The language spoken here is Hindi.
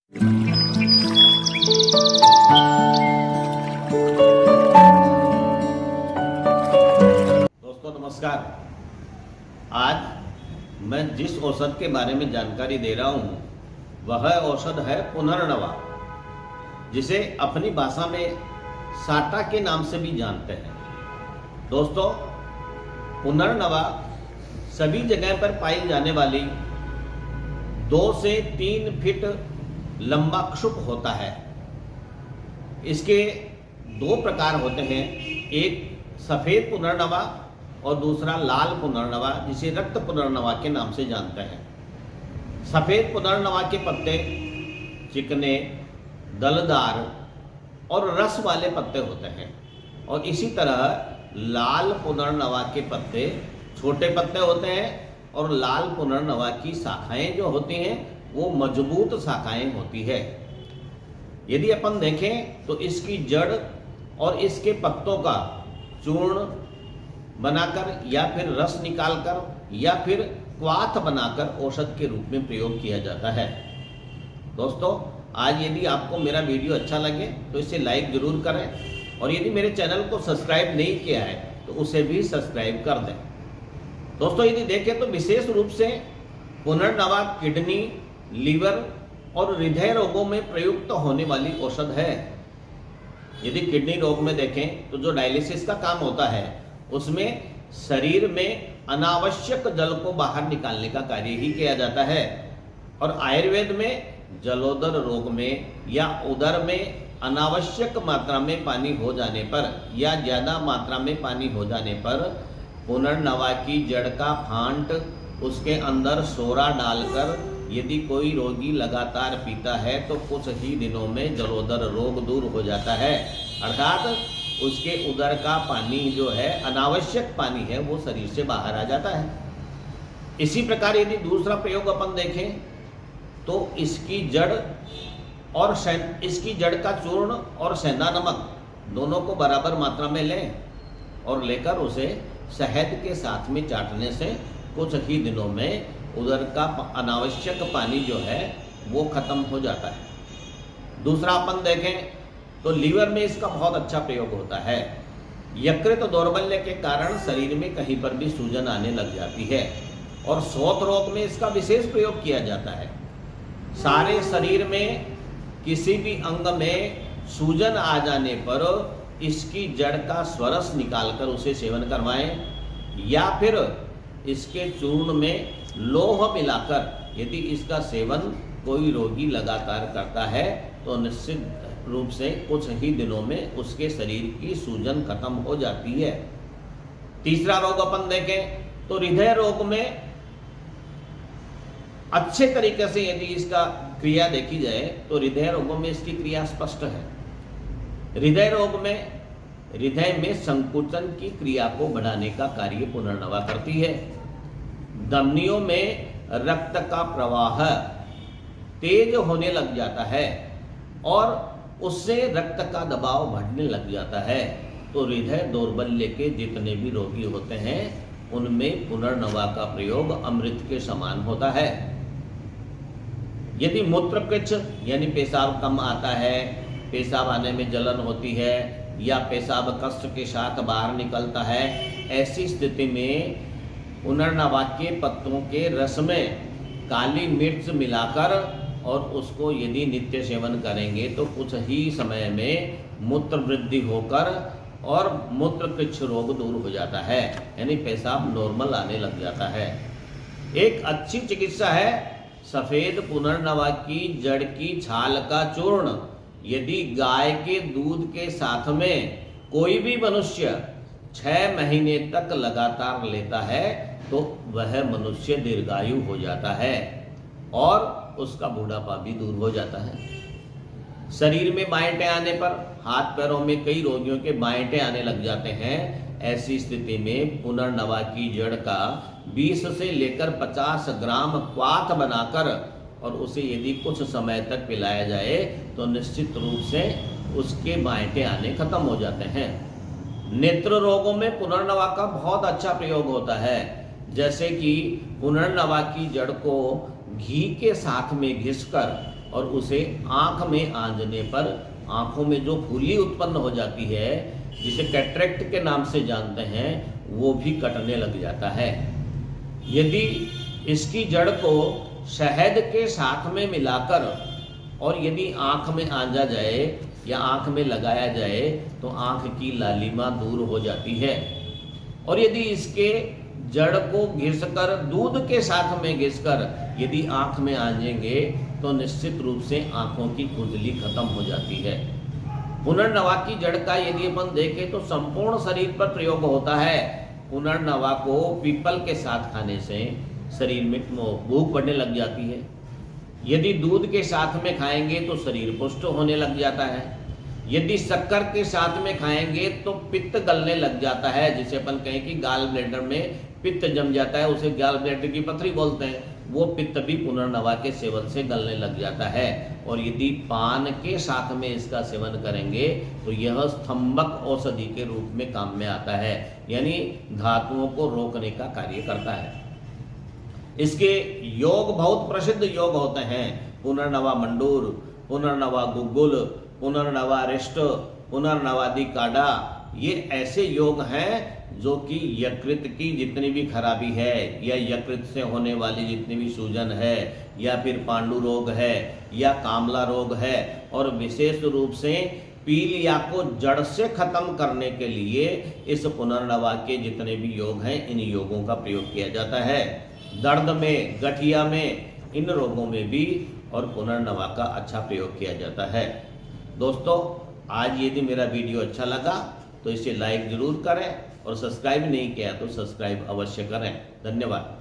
दोस्तों नमस्कार। आज मैं जिस औषध के बारे में जानकारी दे रहा हूँ वह औषध है पुनर्नवा, जिसे अपनी भाषा में साटा के नाम से भी जानते हैं। दोस्तों पुनर्नवा सभी जगह पर पाई जाने वाली 2 से 3 फीट लंबा क्षुप होता है। इसके 2 प्रकार होते हैं, एक सफेद पुनर्नवा और दूसरा लाल पुनर्नवा, जिसे रक्त पुनर्नवा के नाम से जानते हैं। सफेद पुनर्नवा के पत्ते चिकने, दलदार और रस वाले पत्ते होते हैं और इसी तरह लाल पुनर्नवा के पत्ते छोटे पत्ते होते हैं और लाल पुनर्नवा की शाखाएं जो होती हैं वो मजबूत शाखाएं होती है। यदि अपन देखें तो इसकी जड़ और इसके पत्तों का चूर्ण बनाकर या फिर रस निकालकर या फिर क्वाथ बनाकर औषध के रूप में प्रयोग किया जाता है। दोस्तों आज यदि आपको मेरा वीडियो अच्छा लगे तो इसे लाइक जरूर करें और यदि मेरे चैनल को सब्सक्राइब नहीं किया है तो उसे भी सब्सक्राइब कर दें। दोस्तों यदि देखें तो विशेष रूप से पुनर्नवा किडनी, लीवर और हृदय रोगों में प्रयुक्त होने वाली औषध है। यदि किडनी रोग में देखें तो जो डायलिसिस का काम होता है उसमें शरीर में अनावश्यक जल को बाहर निकालने का कार्य ही किया जाता है और आयुर्वेद में जलोदर रोग में या उदर में अनावश्यक मात्रा में पानी हो जाने पर या ज्यादा मात्रा में पानी हो जाने पर पुनर्नवा की जड़ का फांट उसके अंदर सोरा डालकर यदि कोई रोगी लगातार पीता है तो कुछ ही दिनों में जलोदर रोग दूर हो जाता है, अर्थात उसके उदर का पानी जो है अनावश्यक पानी है वो शरीर से बाहर आ जाता है। इसी प्रकार यदि दूसरा प्रयोग अपन देखें तो इसकी जड़ का चूर्ण और सेंधा नमक दोनों को बराबर मात्रा में लें और लेकर उसे शहद के साथ में चाटने से कुछ ही दिनों में उदर का अनावश्यक पानी जो है वो खत्म हो जाता है। दूसरा अपन देखें तो लीवर में इसका बहुत अच्छा प्रयोग होता है। यकृत दौर्बल्य के कारण शरीर में कहीं पर भी सूजन आने लग जाती है और शौथ रोग में इसका विशेष प्रयोग किया जाता है। सारे शरीर में किसी भी अंग में सूजन आ जाने पर इसकी जड़ का स्वरस निकालकर उसे सेवन करवाएं या फिर इसके चूर्ण में लोह मिलाकर यदि इसका सेवन कोई रोगी लगातार करता है तो निश्चित रूप से कुछ ही दिनों में उसके शरीर की सूजन खत्म हो जाती है। तीसरा रोग अपन देखें तो हृदय रोग में अच्छे तरीके से यदि इसका क्रिया देखी जाए तो हृदय रोगों में इसकी क्रिया स्पष्ट है। हृदय रोग में हृदय में संकुचन की क्रिया को बढ़ाने का कार्य पुनर्नवा करती है। धमनियों में रक्त का प्रवाह तेज होने लग जाता है और उससे रक्त का दबाव बढ़ने लग जाता है तो हृदय दौर्बल्य के जितने भी रोगी होते हैं उनमें पुनर्नवा का प्रयोग अमृत के समान होता है। यदि मूत्रपित्त यानी पेशाब कम आता है, पेशाब आने में जलन होती है या पेशाब कष्ट के साथ बाहर निकलता है, ऐसी स्थिति में पुनर्नवा के पत्तों के रस में काली मिर्च मिलाकर और उसको यदि नित्य सेवन करेंगे तो कुछ ही समय में मूत्र वृद्धि होकर और मूत्रपित्त रोग दूर हो जाता है, यानी पेशाब नॉर्मल आने लग जाता है। एक अच्छी चिकित्सा है सफेद पुनर्नवा की जड़ की छाल का चूर्ण यदि गाय के दूध के साथ में कोई भी मनुष्य 6 महीने तक लगातार लेता है तो वह मनुष्य दीर्घायु हो जाता है और उसका बुढ़ापा भी दूर हो जाता है। शरीर में बाएंटे आने पर, हाथ पैरों में कई रोगियों के बाएंटे आने लग जाते हैं, ऐसी स्थिति में पुनर्नवा की जड़ का 20 से लेकर 50 ग्राम क्वाथ बनाकर और उसे यदि कुछ समय तक पिलाया जाए तो निश्चित रूप से उसके बाएंटे आने खत्म हो जाते हैं। नेत्र रोगों में पुनर्नवा का बहुत अच्छा प्रयोग होता है, जैसे कि पुनर्नवा की जड़ को घी के साथ में घिसकर और उसे आँख में आंजने पर आँखों में जो फुल्ली उत्पन्न हो जाती है, जिसे कैटरेक्ट के नाम से जानते हैं, वो भी कटने लग जाता है। यदि इसकी जड़ को शहद के साथ में मिलाकर और यदि आँख में आंजा जाए या आँख में लगाया जाए तो आँख की लालिमा दूर हो जाती है। और यदि इसके जड़ को घिसकर दूध के साथ में घिसकर यदि आँख में आंजेंगे तो निश्चित रूप से आँखों की खुजली खत्म हो जाती है। पुनर्नवा की जड़ का यदि अपन देखें तो संपूर्ण शरीर पर प्रयोग होता है। पुनर्नवा को पीपल के साथ खाने से शरीर में भूख बढ़ने लग जाती है। यदि दूध के साथ में खाएंगे तो शरीर पुष्ट होने लग जाता है। यदि शक्कर के साथ में खाएंगे तो पित्त गलने लग जाता है, जिसे अपन कहें कि गाल ब्लैडर में पित्त जम जाता है, उसे गाल ब्लैडर की पथरी बोलते हैं। वो पित्त भी पुनर्नवा के सेवन से गलने लग जाता है। और यदि पान के साथ में इसका सेवन करेंगे तो यह स्तंभक औषधि के रूप में काम में आता है, यानी धातुओं को रोकने का कार्य करता है। इसके योग बहुत प्रसिद्ध योग होते हैं। पुनर्नवा मंडूर, पुनर्नवा गुग्गुल, पुनर्नवा रिष्ट, पुनर्नवादि काढ़ा, ये ऐसे योग हैं जो कि यकृत की जितनी भी खराबी है या यकृत से होने वाली जितनी भी सूजन है या फिर पांडु रोग है या कामला रोग है और विशेष रूप से पीलिया को जड़ से खत्म करने के लिए इस पुनर्नवा के जितने भी योग हैं, इन योगों का प्रयोग किया जाता है। दर्द में, गठिया में, इन रोगों में भी और पुनर्नवा का अच्छा प्रयोग किया जाता है। दोस्तों, आज यदि मेरा वीडियो अच्छा लगा तो इसे लाइक जरूर करें और सब्सक्राइब नहीं किया तो सब्सक्राइब अवश्य करें। धन्यवाद।